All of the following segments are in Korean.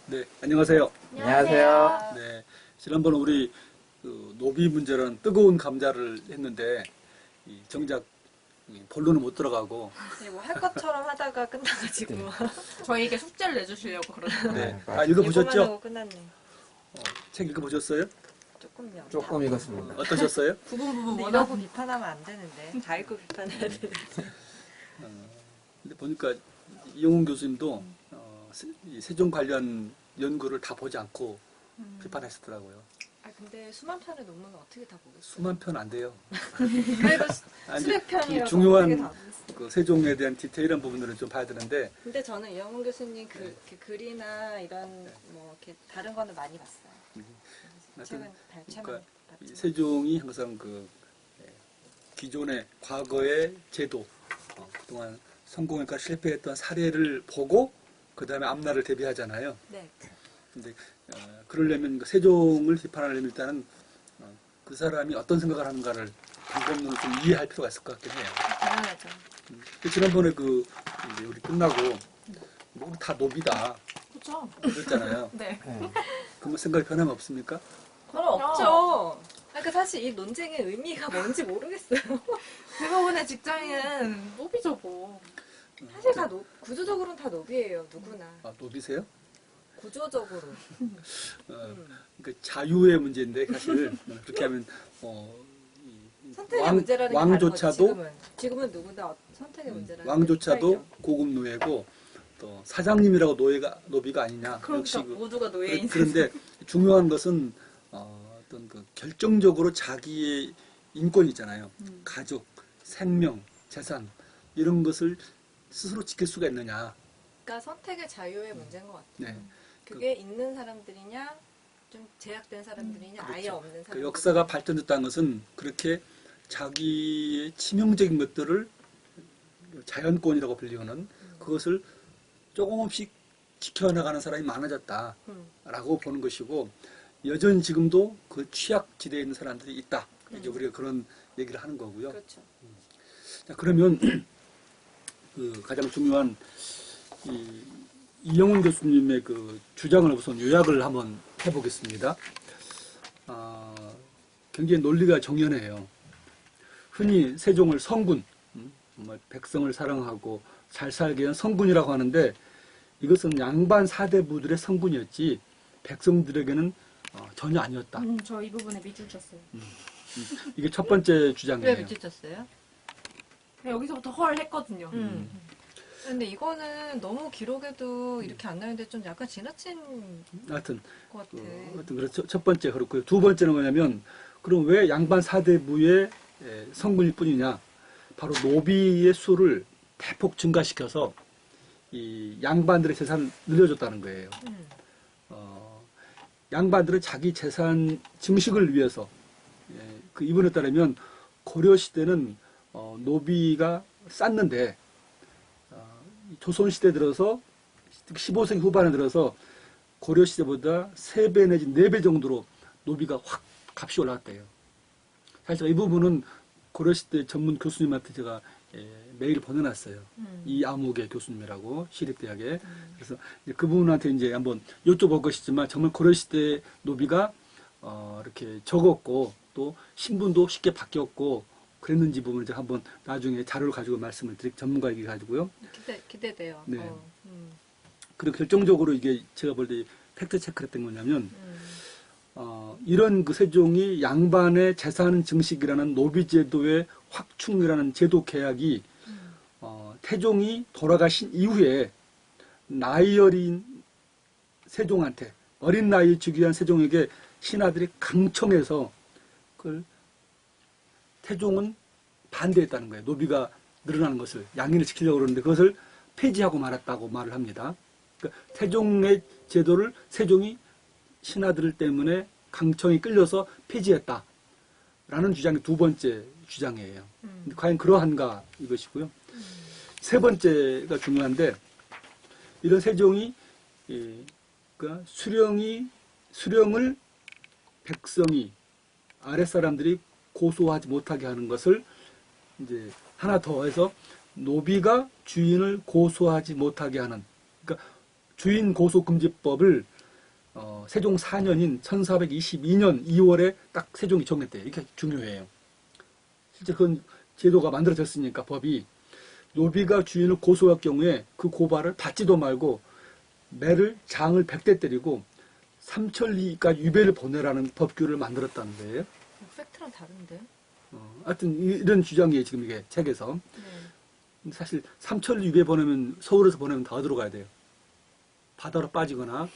네, 안녕하세요. 안녕하세요. 네, 지난번 우리 노비 문제라는 뜨거운 감자를 했는데 정작 본론은 못 들어가고. 네, 뭐 할 것처럼 하다가 끝나가지고. 저희에게 숙제를 내주시려고 그러는데. 네, 다 읽어보셨죠? 하고 끝났네. 책 읽어보셨어요? 조금요. 조금 읽었습니다. 어떠셨어요? 근데 이러고 비판하면 안 되는데. 다 읽고 비판해야 되는데. 근데 보니까 이용훈 교수님도 이 세종 관련 연구를 다 보지 않고 비판하시더라고요. 아 근데 수만 편의 논문은 어떻게 다 보겠어요? 수만 편 안 돼요. 그래도 아니, 수백 편이라서 중요한 어떻게 다 보겠어요? 그 세종에 대한 디테일한 부분들을 좀 봐야 되는데. 근데 저는 이영훈 교수님 그 글이나 이런 뭐 이렇게 다른 거는 많이 봤어요. 책은 발췌만 그러니까 이 봤죠. 세종이 항상 기존의 과거의 제도, 그동안 성공했거나 실패했던 사례를 보고 그 다음에 앞날을 대비하잖아요. 네. 근데 그러려면 그 세종을 비판하려면 일단은 그 사람이 어떤 생각을 하는가를 방법론을 좀 이해할 필요가 있을 것 같긴 해요. 당연하죠. 지난번에 이제 우리 끝나고 뭐 다 노비다 그렇죠. 그랬잖아요. 네. 그러면 생각이 변함이 없습니까? 그건 없죠. 그러니까 사실 이 논쟁의 의미가 뭔지 모르겠어요. 대부분의 직장인은 노비죠 뭐. 사실 다 구조적으로는 다 노비예요. 누구나. 아, 노비세요? 구조적으로. 그 자유의 문제인데 사실 그렇게 하면 선택의 문제라는 게 다른 왕조차도 거지, 지금은 누구나 선택의 문제라는 왕조차도 게 고급 노예고 또 사장님이라고 노비가 아니냐. 그러니까 역시 모두가 노예인. 그런데 중요한 것은 어떤 그 결정적으로 자기의 인권이 있잖아요. 가족, 생명, 재산 이런 것을 스스로 지킬 수가 있느냐. 그러니까 선택의 자유의 문제인 것 같아요. 네. 그게 있는 사람들이냐, 좀 제약된 사람들이냐, 아예 그렇죠. 없는 사람들. 그 역사가 발전됐다는 것은 그렇게 자기의 치명적인 것들을 자연권이라고 불리우는 그것을 조금씩 지켜나가는 사람이 많아졌다라고 보는 것이고, 여전히 지금도 그 취약지대에 있는 사람들이 있다. 이제 우리가 그런 얘기를 하는 거고요. 그렇죠. 자, 그러면 그 가장 중요한 이영훈 교수님의 그 주장을 우선 요약을 한번 해보겠습니다. 굉장히 논리가 정연해요. 흔히 세종을 성군, 정말 백성을 사랑하고 잘 살게 한 성군이라고 하는데, 이것은 양반 사대부들의 성군이었지 백성들에게는 전혀 아니었다. 저 이 부분에 밑줄 쳤어요. 이게 첫 번째 주장이에요. 왜 미쳤어요? 여기서부터 헐 했거든요. 근데 이거는 너무 기록에도 이렇게 안 나오는데 좀 약간 지나친 하여튼 것 같아. 그렇죠. 첫 번째 그렇고요. 두 번째는 뭐냐면, 그럼 왜 양반 사대부의 성군일 뿐이냐? 바로 노비의 수를 대폭 증가시켜서 이 양반들의 재산을 늘려줬다는 거예요. 양반들은 자기 재산 증식을 위해서, 그 이분에 따르면 고려 시대는 노비가 쌌는데 조선 시대 들어서 15세기 후반에 들어서 고려 시대보다 3배 내지 4배 정도로 노비가 확 값이 올라갔대요. 사실 이 부분은 고려 시대 전문 교수님한테 제가 메일 보내놨어요. 이 암흑의 교수님이라고 시립대학에. 그래서 이제 그분한테 이제 한번 여쭤볼 것이지만, 정말 고려 시대 노비가 이렇게 적었고 또 신분도 쉽게 바뀌었고 그랬는지 부분을 제가 한번 나중에 자료를 가지고 말씀을 전문가에게 가지고요. 기대돼요. 네. 그리고 결정적으로 이게 제가 볼 때 팩트 체크를 했던 거냐면, 이런 그 세종이 양반의 재산 증식이라는 노비제도의 확충이라는 제도 계약이 태종이 돌아가신 이후에 나이 어린 세종한테, 어린 나이에 즉위한 세종에게 신하들이 강청해서 그걸 태종은 반대했다는 거예요. 노비가 늘어나는 것을, 양인을 지키려고 그러는데 그것을 폐지하고 말았다고 말을 합니다. 그러니까 태종의 제도를 세종이 신하들 때문에 강청이 끌려서 폐지했다라는 주장이 두 번째 주장이에요. 근데 과연 그러한가 이것이고요. 세 번째가 중요한데, 이런 세종이 그러니까 수령을 백성이, 아랫사람들이 고소하지 못하게 하는 것을 이제 하나 더 해서 노비가 주인을 고소하지 못하게 하는, 그러니까 주인 고소금지법을 세종 4년인 1422년 2월에 딱 세종이 정했대요. 이게 중요해요. 실제 그건 제도가 만들어졌으니까 법이 노비가 주인을 고소할 경우에 그 고발을 받지도 말고 매를 장을 100대 때리고 삼천리까지 유배를 보내라는 법규를 만들었다는 거예요. 팩트랑 다른데? 하여튼 이런 주장이에요. 지금 이게 책에서. 네. 근데 사실 삼천리 유배 보내면 서울에서 보내면 다 어디로 가야 돼요? 바다로 빠지거나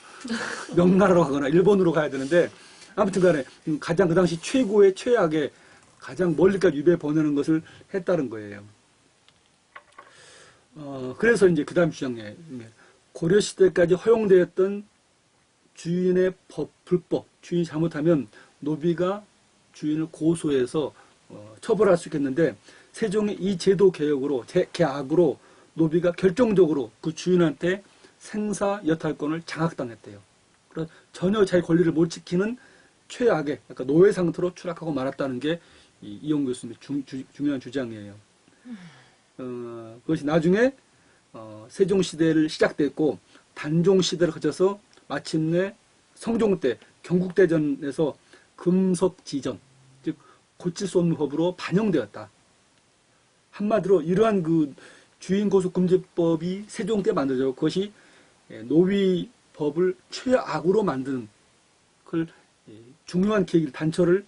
명나라로 가거나 일본으로 가야 되는데 아무튼 간에 가장 그 당시 최고의 최악의 가장 멀리까지 유배 보내는 것을 했다는 거예요. 그래서 이제 그 다음 주장에 고려시대까지 허용되었던 주인의 불법, 주인이 잘못하면 노비가 주인을 고소해서 처벌할 수 있겠는데 세종의 이 제도 개혁으로, 개악으로 노비가 결정적으로 그 주인한테 생사 여탈권을 장악당했대요. 그래서 전혀 자기 권리를 못 지키는 최악의 약간 노예 상태로 추락하고 말았다는 게 이용 교수님의 중요한 주장이에요. 그것이 나중에 세종시대를 시작됐고 단종시대를 거쳐서 마침내 성종 때 경국대전에서 금석지전, 즉 고칠 수 없는 법으로 반영되었다. 한마디로 이러한 그 주인고소금지법이 세종 때 만들어졌고 그것이 노비법을 최악으로 만드는 그 중요한 계기 단초를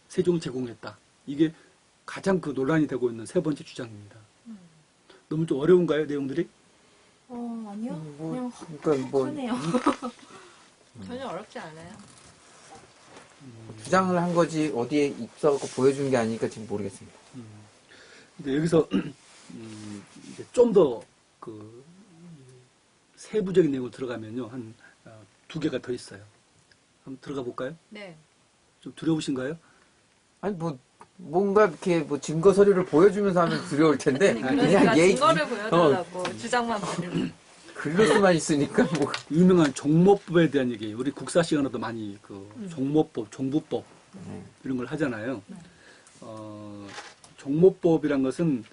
세종이 제공했다. 이게 가장 그 논란이 되고 있는 세 번째 주장입니다. 너무 좀 어려운가요, 내용들이? 아니요. 그냥 그러니까 뭐 하네요. 전혀 어렵지 않아요. 주장을 한 거지 어디에 입서갖고 보여준 게 아니니까 지금 모르겠습니다. 근데 여기서 이제 좀 더 그 세부적인 내용으로 들어가면요, 한 두 개가 더 있어요. 한번 들어가 볼까요? 네. 좀 두려우신가요? 아니 뭐 뭔가 이렇게 뭐 증거 서류를 보여주면서 하면 두려울 텐데 그러니까 얘기 증거를 보여달라고 주장만 보여달라고. 글로서만 있으니까 뭐 유명한 종모법에 대한 얘기, 우리 국사 시간에도 많이 그 종모법, 종부법 이런 걸 하잖아요. 종모법이란 것은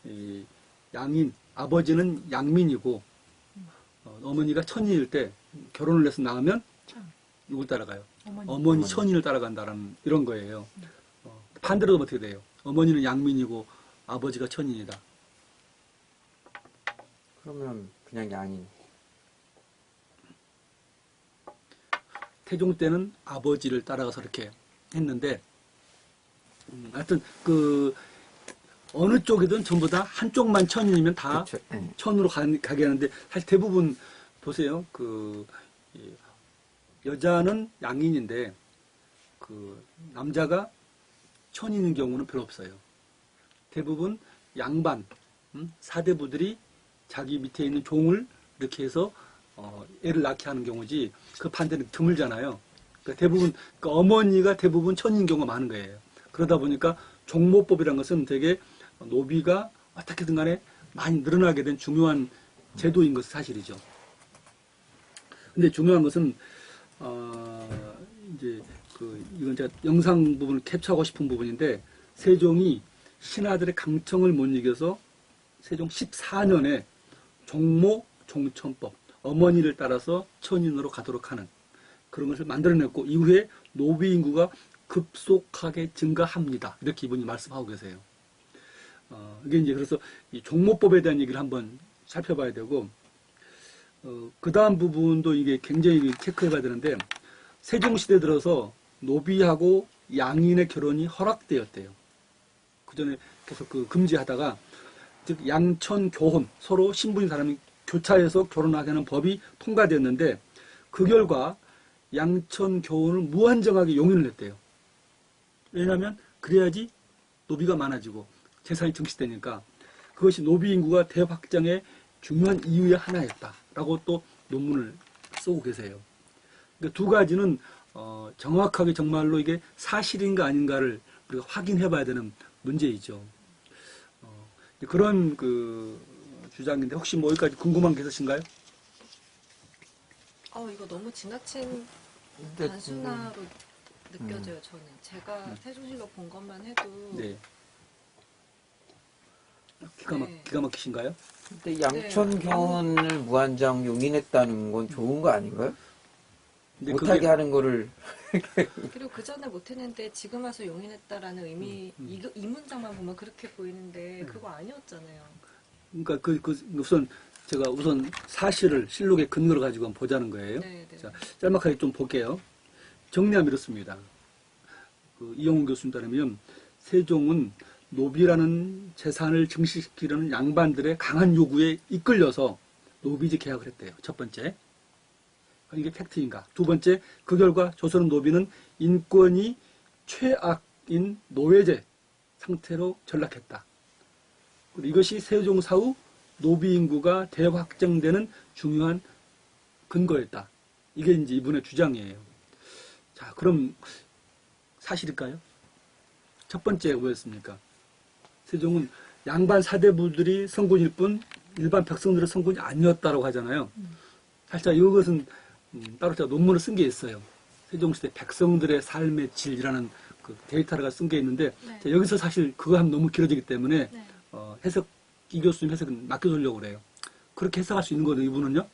이 양인, 아버지는 양민이고 어머니가 천인일 때 결혼을 해서 낳으면 누굴 따라가요? 어머니 천인을 따라간다라는 이런 거예요. 반대로 어떻게 돼요? 어머니는 양민이고 아버지가 천인이다. 그러면 그냥 양인. 태종 때는 아버지를 따라가서 이렇게 했는데 하여튼 그 어느 쪽이든 전부 다 한쪽만 천인이면 다 그쵸, 네. 천으로 가게 하는데 사실 대부분 보세요. 그 여자는 양인인데 그 남자가 천인인 경우는 별로 없어요. 대부분 양반, 사대부들이 자기 밑에 있는 종을 이렇게 해서 애를 낳게 하는 경우지 그 반대는 드물잖아요. 그러니까 대부분 그 어머니가 대부분 천인 경우가 많은 거예요. 그러다 보니까 종모법이라는 것은 되게 노비가 어떻게든 간에 많이 늘어나게 된 중요한 제도인 것은 사실이죠. 근데 중요한 것은 이제 이건 제가 영상 부분을 캡처하고 싶은 부분인데 세종이 신하들의 강청을 못 이겨서 세종 14년에 종모 종천법, 어머니를 따라서 천인으로 가도록 하는 그런 것을 만들어냈고 이후에 노비 인구가 급속하게 증가합니다. 이렇게 이분이 말씀하고 계세요. 이게 이제 그래서 이 종모법에 대한 얘기를 한번 살펴봐야 되고 그 다음 부분도 이게 굉장히 체크해봐야 되는데 세종시대 들어서 노비하고 양인의 결혼이 허락되었대요. 그 전에 계속 그 금지하다가 즉 양천 교혼 서로 신분이 다른 교차해서 결혼하게 하는 법이 통과됐는데 그 결과 양천 교혼을 무한정하게 용인을 했대요. 왜냐하면 그래야지 노비가 많아지고 재산이 증식되니까 그것이 노비 인구가 대확장의 중요한 이유의 하나였다라고 또 논문을 쓰고 계세요. 그러니까 두 가지는 정확하게 정말로 이게 사실인가 아닌가를 우리가 확인해 봐야 되는 문제이죠. 그런 그 주장인데 혹시 뭐 여기까지 궁금한 게 있으신가요? 이거 너무 지나친 근데 단순화로 느껴져요. 저는 제가 세종실록 본 것만 해도 네. 네. 기가 막히신가요? 근데 양천 교훈을 무한정 용인했다는 건 좋은 거 아닌가요? 근데 못하게 하는 거를 그리고 그 전에 못했는데 지금 와서 용인했다라는 의미 이 문장만 보면 그렇게 보이는데 그거 아니었잖아요. 그러니까 우선 제가 사실을 실록의 근거를 가지고 한번 보자는 거예요. 네, 네. 자, 짤막하게 좀 볼게요. 정리하면 이렇습니다. 이영훈 교수님 따르면 세종은 노비라는 재산을 증식시키려는 양반들의 강한 요구에 이끌려서 노비제 계약을 했대요. 첫 번째. 이게 팩트인가. 두 번째, 그 결과 조선 노비는 인권이 최악인 노예제 상태로 전락했다. 그리고 이것이 세종 사후 노비 인구가 대확정되는 중요한 근거였다. 이게 이제 이분의 주장이에요. 자, 그럼 사실일까요? 첫 번째가 뭐였습니까? 세종은 양반 사대부들이 성군일 뿐 일반 백성들의 성군이 아니었다고 하잖아요. 살짝 이것은 따로 제가 논문을 쓴 게 있어요. 세종시대 백성들의 삶의 질이라는 그 데이터가 쓴 게 있는데 네. 자, 여기서 사실 그거 하면 너무 길어지기 때문에 네. 이 교수님 해석은 맡겨두려고 그래요. 그렇게 해석할 수 있는 거죠, 이분은요.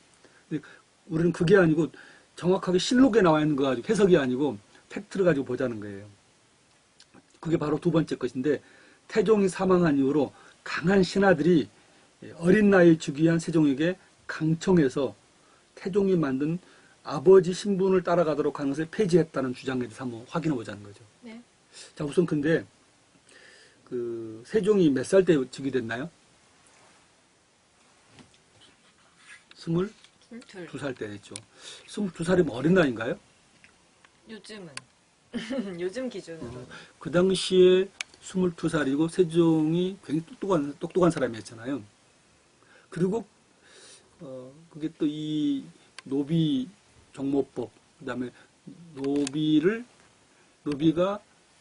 근데 우리는 그게 아니고 정확하게 실록에 나와 있는 거 가지고 해석이 아니고 팩트를 가지고 보자는 거예요. 그게 바로 두 번째 것인데 태종이 사망한 이후로 강한 신하들이 어린 나이에 즉위한 세종에게 강청해서 태종이 만든 아버지 신분을 따라가도록 하는 것을 폐지했다는 주장에 대해서 한번 확인해 보자는 거죠. 네. 자, 우선 근데 세종이 몇 살 때 즉위됐나요? 둘. 22살 때 됐죠. 22살이면 어린 나이인가요? 요즘은 요즘 기준으로 그 당시에 22살이고 세종이 굉장히 똑똑한 사람이었잖아요. 그리고 그게 또 이 노비 정모법, 그다음에 노비가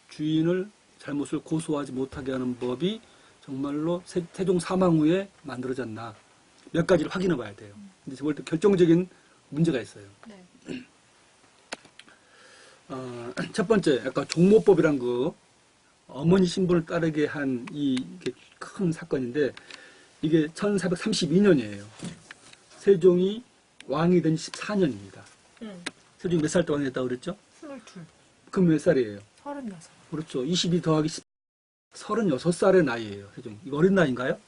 주인을 잘못을 고소하지 못하게 하는 법이 정말로 태종 사망 후에 만들어졌나 몇 가지를 확인해 봐야 돼요. 근데 저볼 때 결정적인 문제가 있어요. 네. 첫 번째, 아까 종모법이란 거 어머니 신분을 따르게 한 이게 큰 사건인데 이게 1432년이에요. 세종이 왕이 된 14년입니다. 세종이 몇 살 때 왕이 됐다고 그랬죠? 22. 그럼 몇 살이에요? 36. 그렇죠. 22 더하기 10, 36살의 나이예요. 세종. 이거 어린 나이인가요?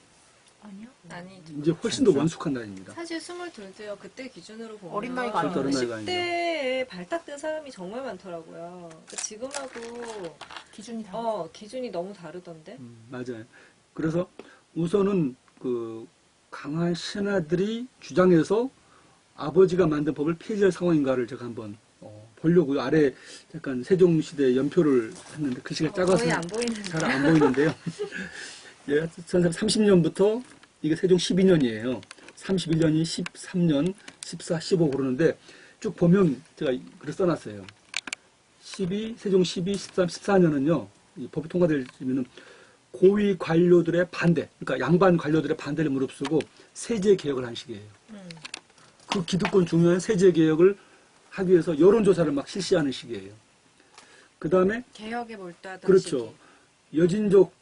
아니요. 아니 이제 훨씬 더 원숙한 나이입니다. 사실 22도요. 그때 기준으로 보면 어린 나이가 아니죠. 어린 나이가 아니죠. 10대에 발탁된 사람이 정말 많더라고요. 그러니까 지금하고 기준이 다. 기준이 너무 다르던데. 맞아요. 그래서 우선은 강한 신하들이 주장해서 아버지가 만든 법을 폐지할 상황인가를 제가 한번 보려고 아래 약간 세종시대 연표를 했는데 글씨가 작아서 거의 안 보이는데. 잘 안 보이는데요. 예, 1330년부터 이게 세종 12년이에요. 31년이 13년, 14, 15 그러는데 쭉 보면 제가 글을 써놨어요. 세종 12, 13, 14년은요. 이 법이 통과되면은 고위 관료들의 반대, 그러니까 양반 관료들의 반대를 무릅쓰고 세제 개혁을 한 시기예요. 그 기득권 중요한 세제 개혁을 하기 위해서 여론조사를 막 실시하는 시기예요. 그 다음에 개혁에 몰두하던 그렇죠. 여진족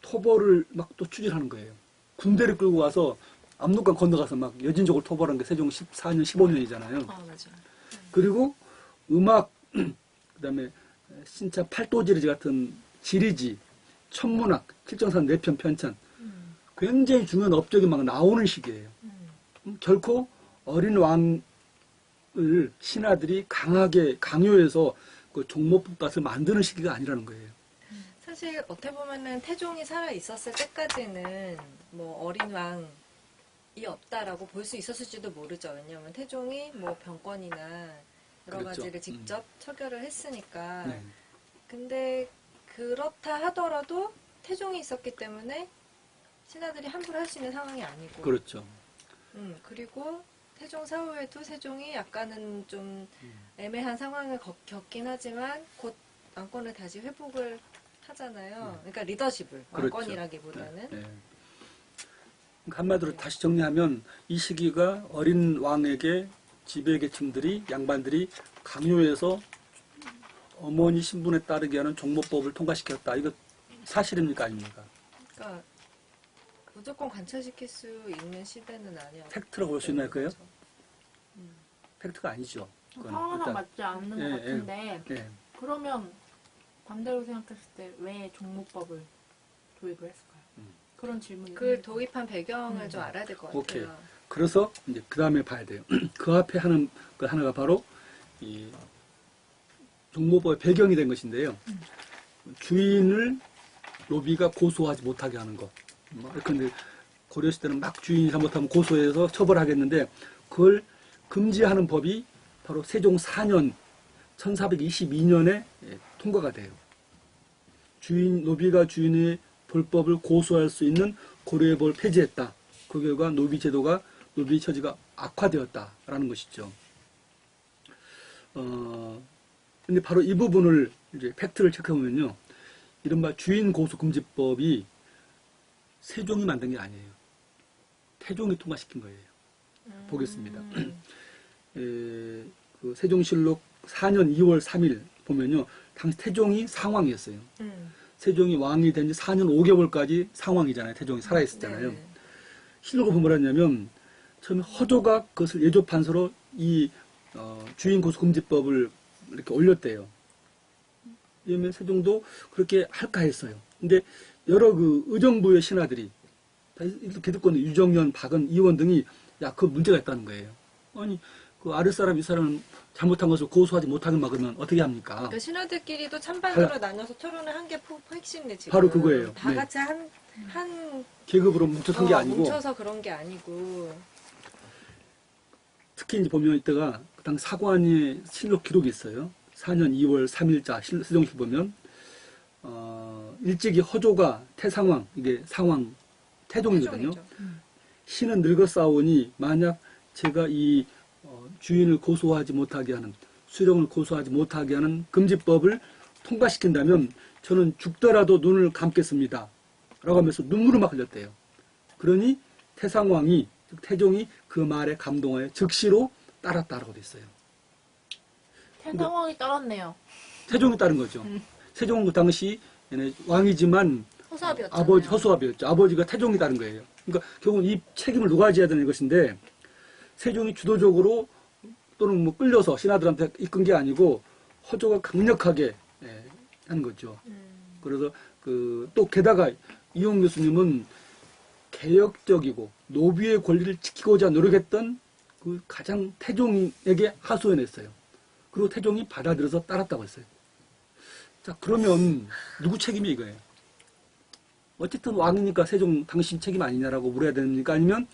토벌을 막 또 추진하는 거예요. 군대를 끌고 와서 압록강 건너가서 막 여진족을 토벌한 게 세종 14년, 15년이잖아요. 맞아. 그리고 음악, 그 다음에 신차 팔도지리지 같은 지리지, 천문학, 칠정산 내편 편찬 굉장히 중요한 업적이 막 나오는 시기예요. 결코 어린 왕을 신하들이 강하게 강요해서 그 종모법 값을 만드는 시기가 아니라는 거예요. 사실 어떻게 보면은 태종이 살아 있었을 때까지는 뭐 어린 왕이 없다라고 볼 수 있었을지도 모르죠. 왜냐하면 태종이 뭐 병권이나 여러 그렇죠. 가지를 직접 처결을 했으니까. 네. 근데 그렇다 하더라도 태종이 있었기 때문에 신하들이 함부로 할 수 있는 상황이 아니고. 그렇죠. 그리고 태종 사후에도 세종이 약간은 좀 애매한 상황을 겪긴 하지만 곧 왕권을 다시 회복을 하잖아요. 그러니까 리더십을 그렇죠. 왕권이라기보다는. 네. 그러니까 한마디로 다시 정리하면 이 시기가 어린 왕에게 지배계층들이 양반들이 강요해서 어머니 신분에 따르게 하는 종모법을 통과시켰다. 이거 사실입니까 아닙니까? 그러니까 무조건 관철시킬 수 있는 시대는 아니었어요. 팩트라고 볼 수 있나요, 그거요? 팩트가 아니죠. 그건 상황랑 일단, 맞지 않는 예, 것 같은데 예. 그러면 반대로 생각했을 때 왜 종목법을 도입을 했을까요? 그런 질문이 그 도입한 배경을 좀 음. 알아야 될 것 같아요. 오케이. 그래서 이제 그 다음에 봐야 돼요. 그 앞에 하는 그 하나가 바로 이 종모법의 배경이 된 것인데요. 주인을 노비가 고소하지 못하게 하는 것. 근데 고려시대는 막 주인이 잘못하면 고소해서 처벌하겠는데 그걸 금지하는 법이 바로 세종 4년 1422년에 통과가 돼요. 노비가 주인의 불법을 고소할 수 있는 고려의 법을 폐지했다. 그 결과 노비 처지가 악화되었다라는 것이죠. 근데 바로 이 부분을 이제 팩트를 체크해보면요. 이른바 주인 고소 금지법이 세종이 만든 게 아니에요. 태종이 통과시킨 거예요. 보겠습니다. 그 세종실록 4년 2월 3일 보면요. 당시 태종이 상왕이었어요. 세종이 왕이 된 지 4년 5개월까지 상왕이잖아요. 태종이 살아있었잖아요. 네. 실록을 보면 뭐냐면 처음에 허조가 그것을 예조판서로 이 주인 고소금지법을 이렇게 올렸대요. 그러면 세종도 그렇게 할까 했어요. 근데 여러 그 의정부의 신하들이 기득권 유정년, 박은, 이원 등이 야, 그 문제가 있다는 거예요. 아니 그 아랫사람 이 사람은 잘못한 것을 고소하지 못하게 막으면 어떻게 합니까? 그러니까 신하들끼리도 찬반으로 나눠서 토론을 한 게 핵심이네 지금. 바로 그거예요. 다 네. 같이 한 계급으로 뭉쳐서 한 게 아니고 뭉쳐서 그런 게 아니고. 특히 이제 보면 이때가 그 당 사관의 실록 기록이 있어요. 4년 2월 3일자 세종시 보면 일찍이 허조가 태상왕 이게 상왕 태종이거든요. 태종이죠. 신은 늙었사오니 만약 제가 이 주인을 고소하지 못하게 하는 수령을 고소하지 못하게 하는 금지법을 통과시킨다면 저는 죽더라도 눈을 감겠습니다. 라고 하면서 눈물을 막 흘렸대요. 그러니 태상왕이 즉 태종이 그 말에 감동하여 즉시로 따랐다라고 돼 있어요. 태상왕이 따랐네요. 태종이 따른 거죠. 세종은 그 당시 왕이지만 허수아비였잖아요. 아버지 허수아비였죠. 아버지가 태종이 따른 거예요. 그러니까 결국 이 책임을 누가 져야 되는 것인데 세종이 주도적으로 또는 뭐 끌려서 신하들한테 이끈 게 아니고 허조가 강력하게 하는 거죠. 그래서 또 게다가 이용 교수님은 개혁적이고 노비의 권리를 지키고자 노력했던 그 가장 태종에게 하소연했어요. 그리고 태종이 받아들여서 따랐다고 했어요. 자, 그러면 누구 책임이 이거예요? 어쨌든 왕이니까 세종 당신 책임 아니냐라고 물어야 됩니까? 아니면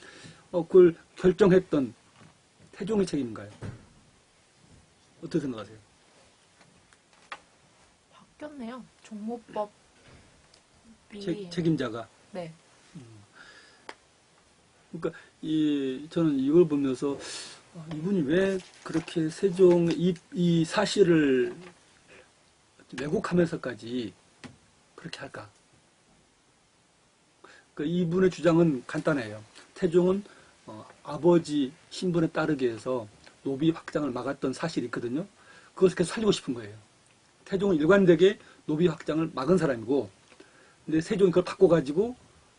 그걸 결정했던 태종의 책임인가요? 어떻게 생각하세요? 바뀌었네요. 종목법이 책임자가. 네. 그러니까 저는 이걸 보면서 이분이 왜 그렇게 세종의 이 사실을 왜곡하면서까지 그렇게 할까? 그러니까 이분의 주장은 간단해요. 태종은 아버지 신분에 따르게 해서 노비 확장을 막았던 사실이 있거든요. 그것을 계속 살리고 싶은 거예요. 태종은 일관되게 노비 확장을 막은 사람이고, 근데 세종이 그걸 바꿔가지고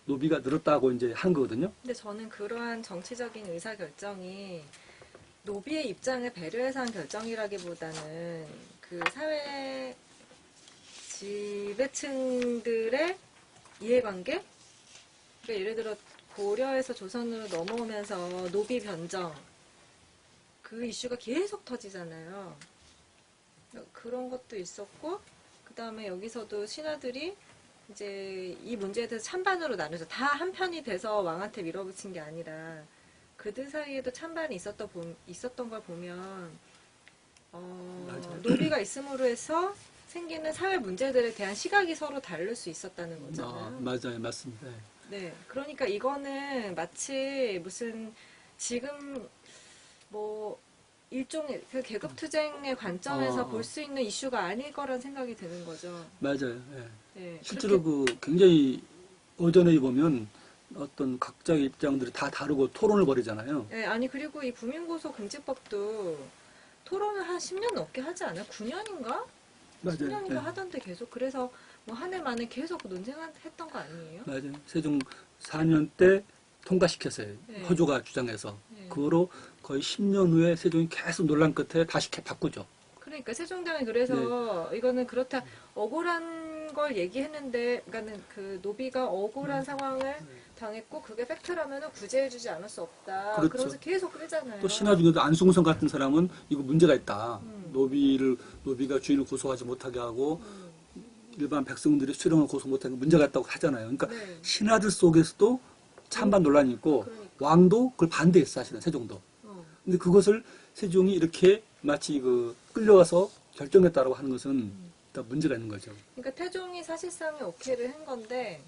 노비가 늘었다고 이제 하는 거거든요. 근데 저는 그러한 정치적인 의사 결정이 노비의 입장을 배려해서 한 결정이라기보다는 그 사회 지배층들의 이해관계? 그러니까 예를 들어 고려에서 조선으로 넘어오면서 노비 변정 그 이슈가 계속 터지잖아요. 그런 것도 있었고 그 다음에 여기서도 신하들이 이제 이 문제에 대해서 찬반으로 나누죠. 다 한편이 돼서 왕한테 밀어붙인 게 아니라 그들 사이에도 찬반이 있었던 걸 보면 노비가 있음으로 해서 생기는 사회 문제들에 대한 시각이 서로 다를 수 있었다는 거잖아요. 맞아요. 맞습니다. 네. 그러니까 이거는 마치 무슨 지금 뭐 일종의 그 계급투쟁의 관점에서 볼 수 있는 이슈가 아닐 거란 생각이 드는 거죠. 맞아요. 네. 실제로 굉장히 오전에 보면 어떤 각자의 입장들이 다 다르고 토론을 벌이잖아요. 네, 아니 그리고 이 구민고소 금지법도 토론을 한 10년 넘게 하지 않아요? 9년인가? 맞아요. 10년인가 하던데 계속 그래서 뭐 한 해 만에 계속 논쟁했던 거 아니에요? 맞아요. 세종 4년 때 통과시켰어요. 네. 허조가 주장해서. 네. 그거로 거의 10년 후에 세종이 계속 논란 끝에 다시 바꾸죠. 그러니까 세종대왕이 그래서 이거는 그렇다 억울한 걸 얘기했는데, 그러니까는 그 노비가 억울한 상황을 당했고 그게 팩트라면은 구제해주지 않을 수 없다. 그렇죠. 그러면서 계속 끌잖아요. 또 신하 중에도 안숭성 같은 사람은 이거 문제가 있다. 음. 노비가 주인을 고소하지 못하게 하고 일반 백성들이 수령을 고소 못하게 문제가 있다고 하잖아요. 그러니까 네. 신하들 속에서도 찬반 논란이 있고 그러니까. 왕도 그걸 반대했어, 사실은 세종도. 근데 그것을 세종이 이렇게 마치 그 끌려와서 결정했다라고 하는 것은 다 문제가 있는 거죠. 그러니까 태종이 사실상에 오케이를 한 건데,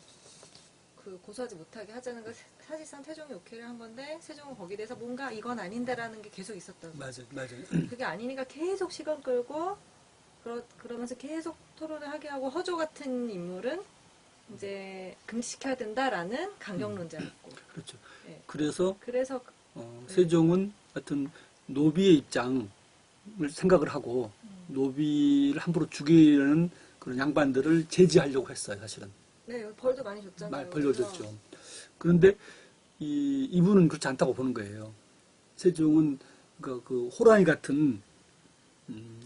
그 고소하지 못하게 하자는 걸 사실상 태종이 오케이를 한 건데, 세종은 거기에 대해서 뭔가 이건 아닌데라는 게 계속 있었다고. 맞아요. 그게 아니니까 계속 시간 끌고 그러면서 계속 토론을 하게 하고, 허조 같은 인물은 이제 금지시켜야 된다라는 강경론자였고. 그렇죠. 네. 그래서 그래서 세종은 하여튼 노비의 입장을 생각을 하고 노비를 함부로 죽이려는 그런 양반들을 제지하려고 했어요, 사실은. 네, 벌도 많이 줬잖아요. 벌려줬죠. 그런데 이분은 그렇지 않다고 보는 거예요. 세종은 그 호랑이 같은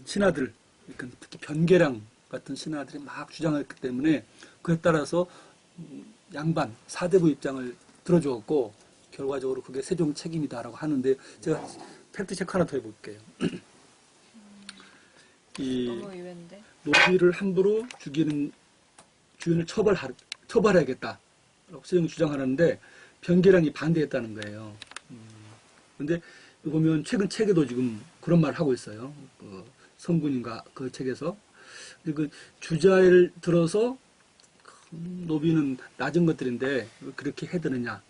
신하들, 그러니까 특히 변계량 같은 신하들이 막 주장했기 때문에 그에 따라서 양반, 사대부 입장을 들어주었고 결과적으로 그게 세종 책임이다라고 하는데 제가 팩트 체크 하나 더 해볼게요. 너무 의외인데. 노비를 함부로 죽이는 주인을 처벌해야겠다라고 세종이 주장하는데 변계량이 반대했다는 거예요. 그런데 보면 최근 책에도 지금 그런 말을 하고 있어요. 그 성군인가 그 책에서. 그 주자를 들어서 노비는 낮은 것들인데 왜 그렇게 해드느냐.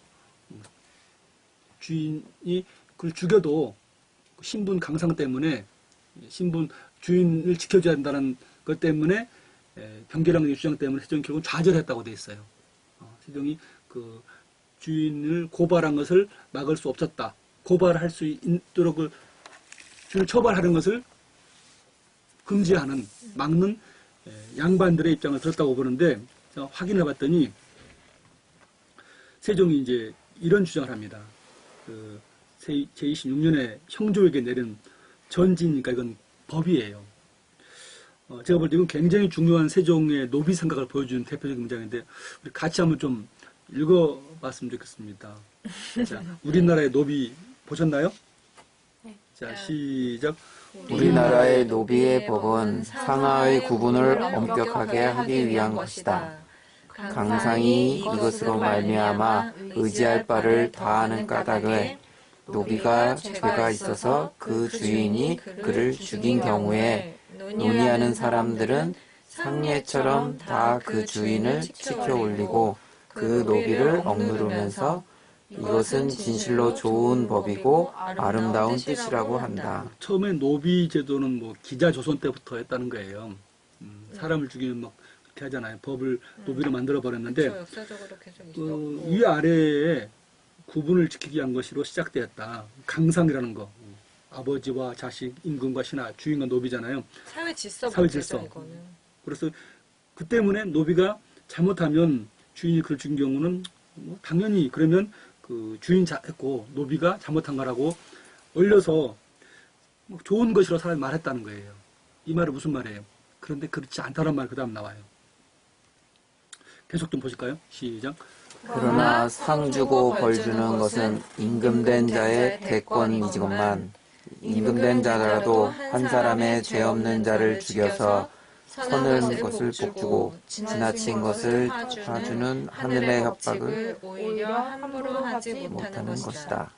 주인이 그걸 죽여도 신분 강상 때문에 주인을 지켜줘야 한다는 것 때문에 변계량의 주장 때문에 세종이 결국 좌절했다고 돼 있어요. 세종이 그 주인을 고발한 것을 막을 수 없었다. 고발할 수 있도록 그 주인을 처벌하는 것을 금지하는 막는 양반들의 입장을 들었다고 보는데 제가 확인해 봤더니 세종이 이제 이런 주장을 합니다. 그 제26년에 형조에게 내린 전지니까 이건 법이에요. 제가 볼 때 이건 굉장히 중요한 세종의 노비 생각을 보여주는 대표적인 문장인데 우리 같이 한번 좀 읽어봤으면 좋겠습니다. 자, 우리나라의 노비 보셨나요? 네. 자, 시작. 우리나라의 노비의 법은 상하의 구분을 엄격하게 하기 위한 것이다. 강상이 이것으로 말미암아 의지할 바를 다하는 까닭에 노비가 죄가 있어서 그 주인이 그를 죽인 경우에 논의하는 사람들은 상례처럼 다 그 주인을 치켜 올리고 그 노비를 억누르면서 이것은 진실로 좋은 법이고 아름다운 뜻이라고 한다. 처음에 노비 제도는 뭐 기자조선 때부터 했다는 거예요. 사람을 죽이면 막 그렇게 하잖아요. 법을 노비로 만들어 버렸는데 그렇죠. 역사적으로 계속 있었고. 위아래에 구분을 지키기 위한 것으로 시작되었다. 강상이라는 거. 아버지와 자식, 임금과 신하, 주인과 노비잖아요. 사회 질서 사회 문제죠, 질서. 이거는. 그래서 그 때문에 노비가 잘못하면 주인이 그를 죽인 경우는 뭐 당연히 그러면 그 주인 했고 노비가 잘못한 거라고 올려서 뭐 좋은 것이라고 사람이 말했다는 거예요. 이 말은 무슨 말이에요? 그런데 그렇지 않다는 말 그 다음 나와요. 계속 좀 보실까요? 시작. 그러나 상 주고 벌 주는 것은 임금된 자의 대권이지건만 임금된 자라도 한 사람의 죄 없는 자를 죽여서 선을 것을 복주고 지나친 것을 봐주는 하늘의 협박을 오히려 함부로 하지 못하는 못하는 것이다.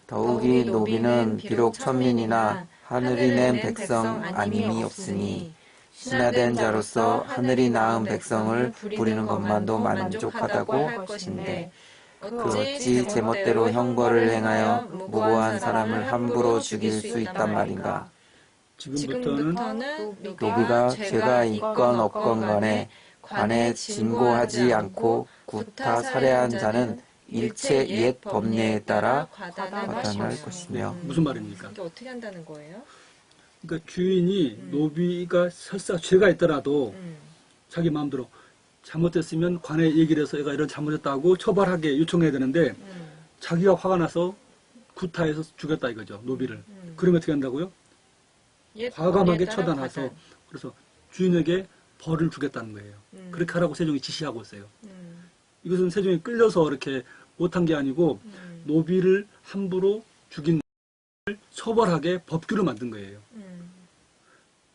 더욱이 노비는 비록 천민이나 하늘이 낸 백성 아님이 없으니 신하된 자로서 하늘이 낳은 백성을 부리는 것만도 만족하다고 할 것인데 그 어찌 제멋대로 형벌을 행하여 무고한 사람을 함부로 죽일 수 있단 말인가. 지금부터는 노비가 죄가 있건 없건 간에 관에 진고하지 않고 구타 살해한 자는 일체 옛 법례에 따라 과단할 것이며. 무슨 말입니까? 이게 어떻게 한다는 거예요? 그러니까 주인이 노비가 설사 죄가 있더라도 자기 마음대로 잘못됐으면 관에 얘기를 해서 얘가 이런 잘못했다고 처벌하게 요청해야 되는데 자기가 화가 나서 구타해서 죽였다 이거죠. 노비를. 그러면 어떻게 한다고요? 과감하게 따라 처단해서 과단. 그래서 주인에게 벌을 주겠다는 거예요. 그렇게 하라고 세종이 지시하고 있어요. 이것은 세종이 끌려서 이렇게 못한 게 아니고 노비를 함부로 죽인 을 처벌하게 법규를 만든 거예요.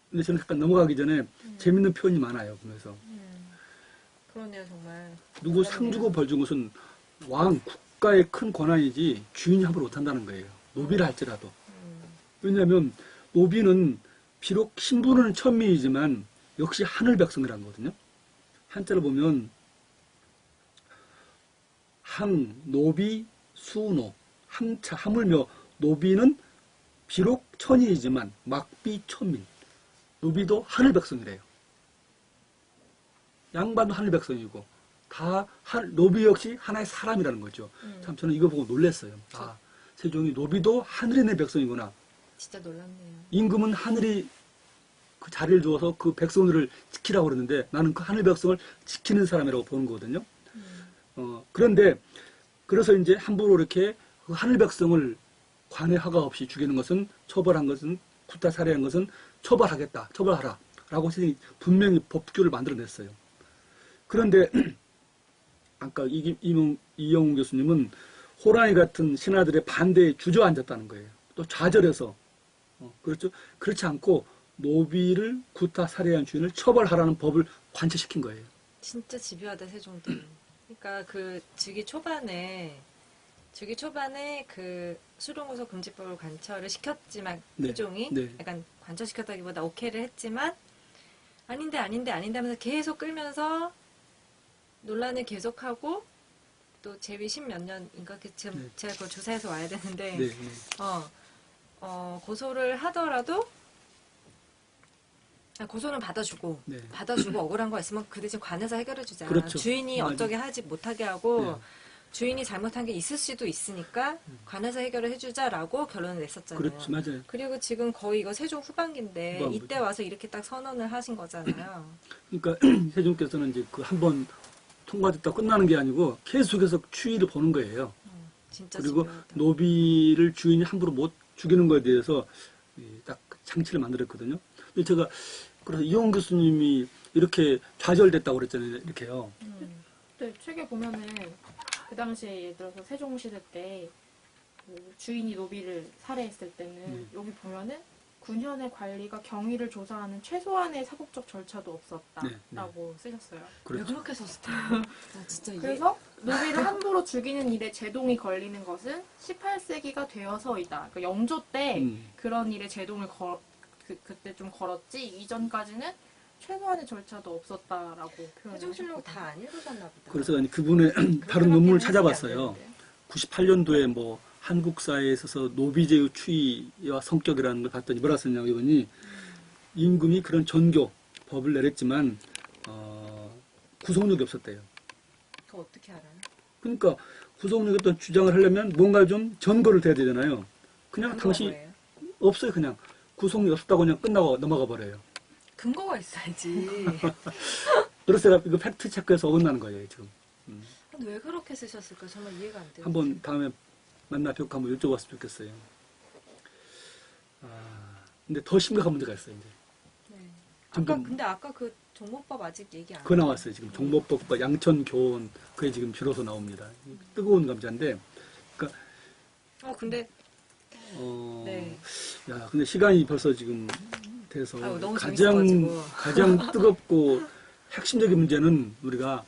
근데 저는 잠깐 넘어가기 전에 재밌는 표현이 많아요. 보면서 그러네요, 정말. 누구 상 주고 벌 준 것은 왕, 국가의 큰 권한이지 주인이 함부로 못한다는 거예요. 노비라 할지라도. 왜냐하면 노비는 비록 신분은 천민이지만 역시 하늘 백성이라는 거거든요. 한자를 보면 항, 노비, 수노, 함차, 하물며 노비는 비록 천인이지만 막비 천민. 노비도 하늘 백성이래요. 양반도 하늘 백성이고 다 노비 역시 하나의 사람이라는 거죠. 참 저는 이거 보고 놀랐어요. 아, 세종이 노비도 하늘에 있는 백성이구나. 진짜 놀랍네요. 임금은 하늘이 그 자리를 주어서 그 백성들을 지키라고 그러는데 나는 그 하늘 백성을 지키는 사람이라고 보는 거거든요. 그런데 그래서 이제 함부로 이렇게 그 하늘 백성을 관의 허가 없이 죽이는 것은 처벌한 것은 구타 살해한 것은 처벌하겠다. 처벌하라. 라고 세종이 분명히 법규를 만들어냈어요. 그런데 아까 이영웅 교수님은 호랑이 같은 신하들의 반대에 주저앉았다는 거예요. 또 좌절해서 그렇죠. 그렇지 않고 노비를 구타 살해한 주인을 처벌하라는 법을 관철시킨 거예요. 진짜 집요하다, 세종도. 그러니까 그 즉위 초반에 그 수룡구속 금지법을 관철을 시켰지만 네. 세종이 네. 약간 관철시켰다기보다 오케이를 했지만 아닌데 하면서 계속 끌면서 논란을 계속하고 또 제위 10몇 년인가 지금 네. 제가 그걸 조사해서 와야 되는데 네, 네. 고소를 하더라도 고소는 받아주고 네. 억울한 거 있으면 그 대신 관에서 해결해주자. 그렇죠. 주인이 맞아요. 어떻게 하지 못하게 하고 네. 주인이 잘못한 게 있을 수도 있으니까 관에서 해결을 해주자라고 결론을 냈었잖아요. 그렇죠. 맞아요. 그리고 지금 거의 이거 세종 후반기인데 후반부죠. 이때 와서 이렇게 딱 선언을 하신 거잖아요. 그러니까 세종께서는 이제 그 한 번 통과됐다 끝나는 게 아니고 계속해서 추이를 보는 거예요. 진짜 그리고 집요하다. 노비를 주인이 함부로 못 죽이는 거에 대해서 딱 장치를 만들었거든요. 근데 제가 그래서 이용훈 교수님이 이렇게 좌절됐다고 그랬잖아요. 이렇게요. 네, 책에 보면은 그 당시에 예를 들어서 세종시대 때 그 주인이 노비를 살해했을 때는 여기 보면은 9년의 관리가 경위를 조사하는 최소한의 사법적 절차도 없었다라고 쓰셨어요. 왜 그렇죠. 그렇게 썼을까? 나 진짜 그래서 노비를 함부로 죽이는 일에 제동이 걸리는 것은 18세기가 되어서이다. 그러니까 영조 때 그런 일에 제동을 그때 좀 걸었지 이전까지는 최소한의 절차도 없었다라고 표현을 세종실록 다 안 읽으셨나 보다. 그래서 그분의 다른 논문을 찾아봤어요. 98년도에 뭐 한국 사회에 있어서 노비제의 추이와 성격이라는 걸 봤더니 뭐라 썼냐고 이분이 임금이 그런 전교 법을 내렸지만 구속력이 없었대요. 그거 어떻게 알아요? 그러니까 구속력이 없던 주장을 하려면 뭔가 좀 전거를 대야 되잖아요. 그냥 근거가 당시 뭐예요? 없어요. 그냥 구속력이 없었다고 그냥 끝나고 넘어가 버려요. 근거가 있어야지. 그래서 제가 이거 팩트 체크해서 어긋나는 거예요 지금. 왜 그렇게 쓰셨을까? 정말 이해가 안 돼요. 한번 다음에 만나 뵙고 한번 여쭤봤으면 좋겠어요. 근데 더 심각한 문제가 있어요. 이제. 네. 근데 아까 그 종목법 아직 얘기 안 그거 나왔어요. 지금 종목법과 양천교원 그게 지금 비로소 나옵니다. 뜨거운 감자인데, 그러니까 근데 네. 야, 근데 시간이 벌써 지금 돼서 너무 가장 재밌어가지고. 뜨겁고 핵심적인 문제는 우리가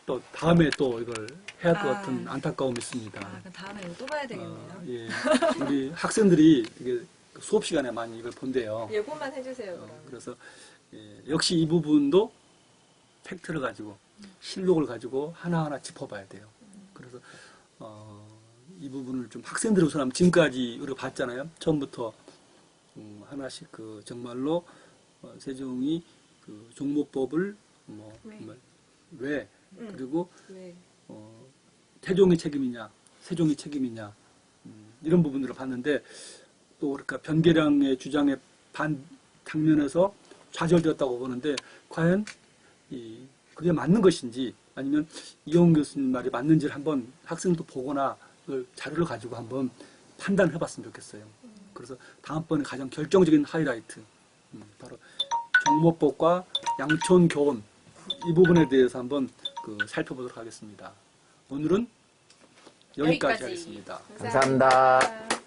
또 다음에 또 이걸 해야 할 것 같은 안타까움이 있습니다. 그럼 다음에 이거 또 봐야 되겠네요. 예. 우리 학생들이 이게 수업 시간에 많이 이걸 본대요. 예고만 해주세요. 그럼. 그래서 역시 이 부분도 팩트를 가지고 실록을 가지고 하나하나 짚어봐야 돼요. 그래서 이 부분을 좀 학생들로서 지금까지 우리가 봤잖아요. 처음부터 하나씩 그 정말로 세종이 그 종목법을 왜 그리고 왜? 태종의 책임이냐 세종의 책임이냐 이런 부분들을 봤는데 또 그러니까 변계량의 주장에 반 장면에서 좌절되었다고 보는데 과연 이 그게 맞는 것인지 아니면 이용 교수님 말이 맞는지를 한번 학생도 보거나 그 자료를 가지고 한번 판단해 봤으면 좋겠어요. 그래서 다음번에 가장 결정적인 하이라이트 바로 정모법과 양촌 교원 이 부분에 대해서 한번 살펴보도록 하겠습니다. 오늘은 여기까지 하겠습니다. 감사합니다.